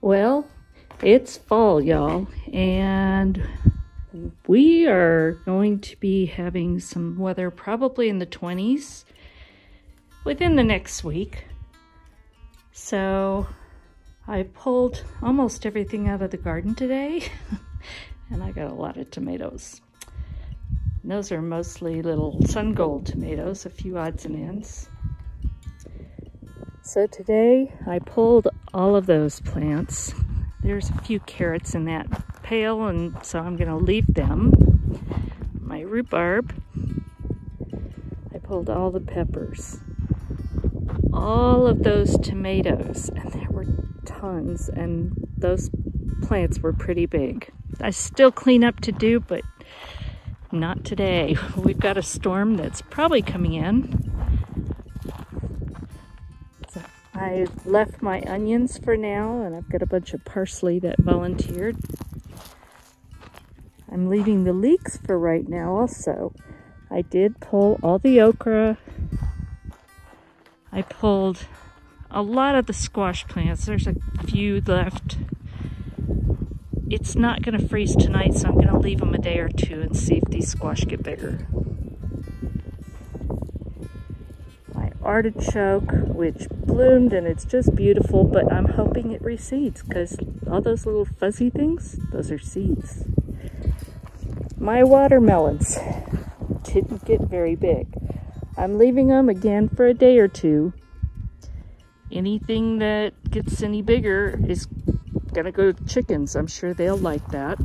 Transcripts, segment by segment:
Well, it's fall, y'all, and we are going to be having some weather probably in the 20s within the next week. So I pulled almost everything out of the garden today and I got a lot of tomatoes. And those are mostly little sun gold tomatoes, a few odds and ends. So today I pulled all of those plants. There's a few carrots in that pail, and so I'm going to leave them. My rhubarb. I pulled all the peppers. All of those tomatoes, and there were tons, and those plants were pretty big. I still clean up to do, but not today. We've got a storm that's probably coming in. I left my onions for now, and I've got a bunch of parsley that volunteered. I'm leaving the leeks for right now also. I did pull all the okra. I pulled a lot of the squash plants. There's a few left. It's not going to freeze tonight, so I'm going to leave them a day or two and see if these squash get bigger. Artichoke, which bloomed, and it's just beautiful, but I'm hoping it reseeds because all those little fuzzy things, those are seeds. My watermelons didn't get very big. I'm leaving them again for a day or two. Anything that gets any bigger is gonna go to chickens. I'm sure they'll like that.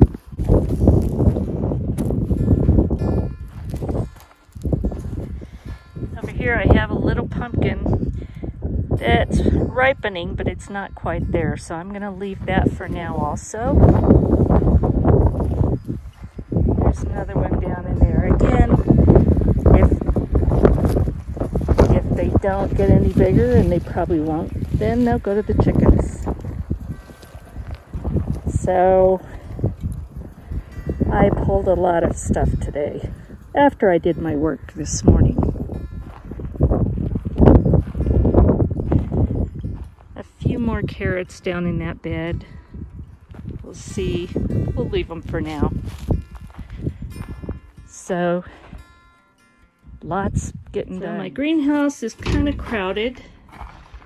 Here I have a little pumpkin that's ripening, but it's not quite there, so I'm going to leave that for now also. There's another one down in there. Again, if they don't get any bigger, and they probably won't, then they'll go to the chickens. So I pulled a lot of stuff today after I did my work this morning. More carrots down in that bed. We'll see. We'll leave them for now. So lots getting done. My greenhouse is kind of crowded.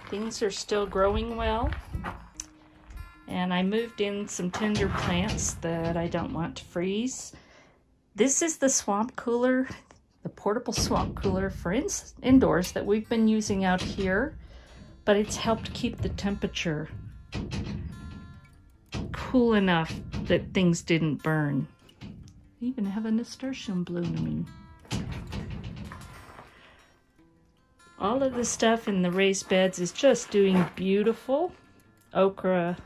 Things are still growing well. And I moved in some tender plants that I don't want to freeze. This is the swamp cooler, the portable swamp cooler for indoors that we've been using out here. But it's helped keep the temperature cool enough that things didn't burn. I even have a nasturtium blooming. All of the stuff in the raised beds is just doing beautiful. Okra,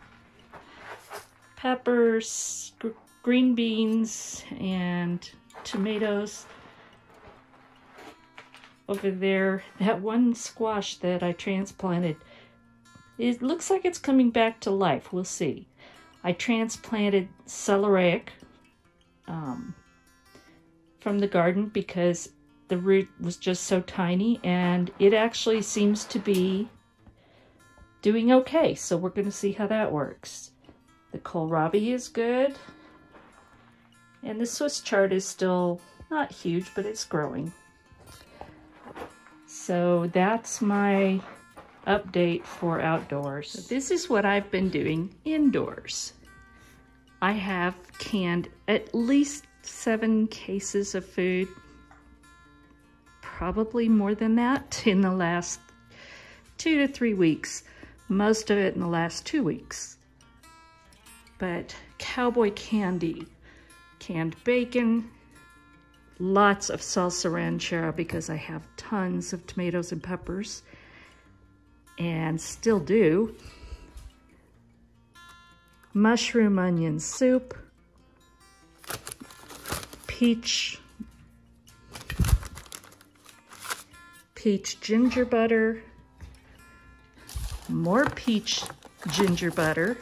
peppers, green beans, and tomatoes. Over there, that one squash that I transplanted, it looks like it's coming back to life. We'll see. I transplanted celeriac from the garden because the root was just so tiny, and it actually seems to be doing okay. So we're going to see how that works. The kohlrabi is good, and the Swiss chard is still not huge, but it's growing. So that's my update for outdoors. So this is what I've been doing indoors. I have canned at least 7 cases of food, probably more than that in the last 2 to 3 weeks, most of it in the last 2 weeks. But cowboy candy, canned bacon, lots of salsa ranchera because I have tons of tomatoes and peppers, and still do. Mushroom onion soup, peach ginger butter, more peach ginger butter,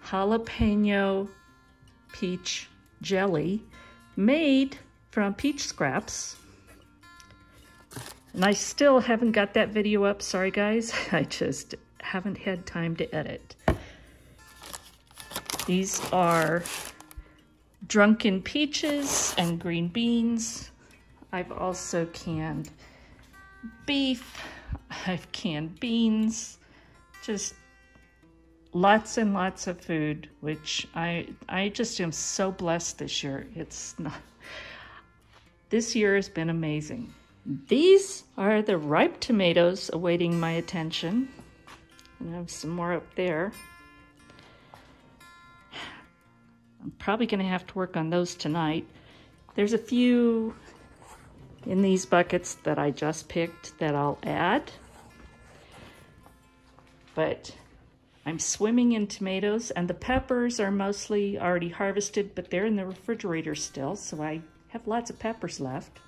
jalapeno peach jelly made from peach scraps. And I still haven't got that video up. Sorry guys, I just haven't had time to edit. These are drunken peaches and green beans. I've also canned beef. I've canned beans. Just lots and lots of food, which I just am so blessed this year. This year has been amazing. These are the ripe tomatoes awaiting my attention. And I have some more up there. I'm probably going to have to work on those tonight. There's a few in these buckets that I just picked that I'll add. But I'm swimming in tomatoes, and the peppers are mostly already harvested, but they're in the refrigerator still, so I have lots of peppers left.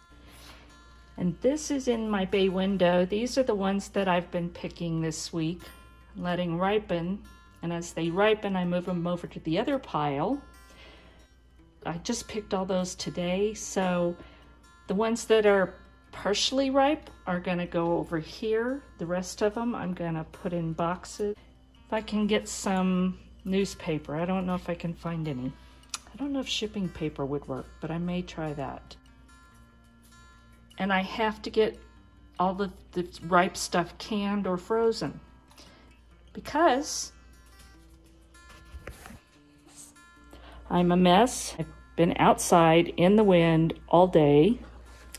And this is in my bay window. These are the ones that I've been picking this week, letting ripen. And as they ripen, I move them over to the other pile. I just picked all those today, so the ones that are partially ripe are gonna go over here. The rest of them I'm gonna put in boxes. If I can get some newspaper, I don't know if I can find any. I don't know if shipping paper would work, but I may try that. And I have to get all the ripe stuff canned or frozen because I'm a mess. I've been outside in the wind all day,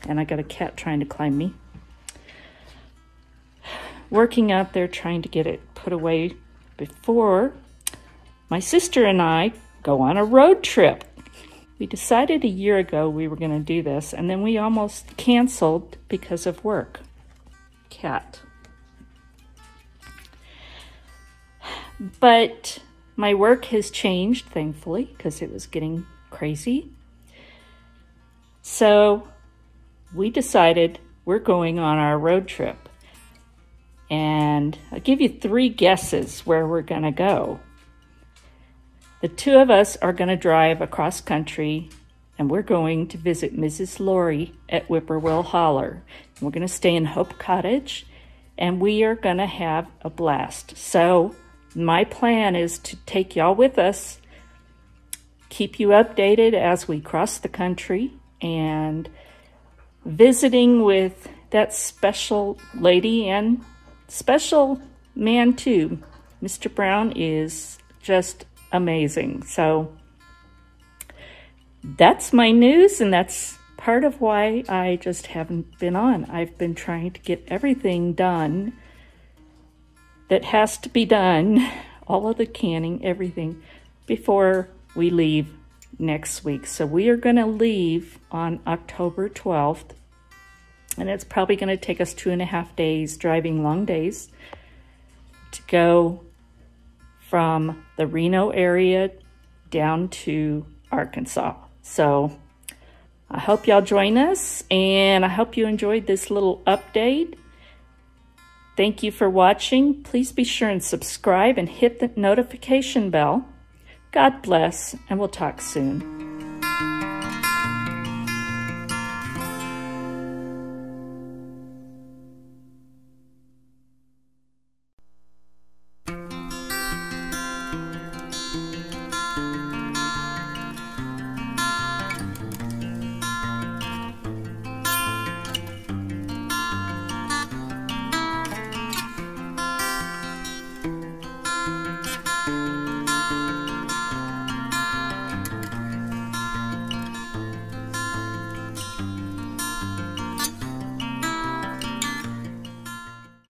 and I got a cat trying to climb me. Working out there trying to get it put away before my sister and I go on a road trip. We decided a year ago we were going to do this, and then we almost canceled because of work. Cat. But my work has changed, thankfully, because it was getting crazy. So we decided we're going on our road trip. And I'll give you 3 guesses where we're going to go. The 2 of us are going to drive across country, and we're going to visit Mrs. Lori at Whippoorwill Holler. We're going to stay in Hope Cottage, and we are going to have a blast. So my plan is to take y'all with us, keep you updated as we cross the country, and visiting with that special lady and special man too. Mr. Brown is just amazing. So that's my news, and that's part of why I just haven't been on. I've been trying to get everything done that has to be done, all of the canning, everything, before we leave next week. So we are going to leave on October 12th, and it's probably going to take us 2.5 days, driving long days, to go from the Reno area down to Arkansas. So I hope y'all join us, and I hope you enjoyed this little update. Thank you for watching. Please be sure and subscribe and hit the notification bell. God bless, and we'll talk soon.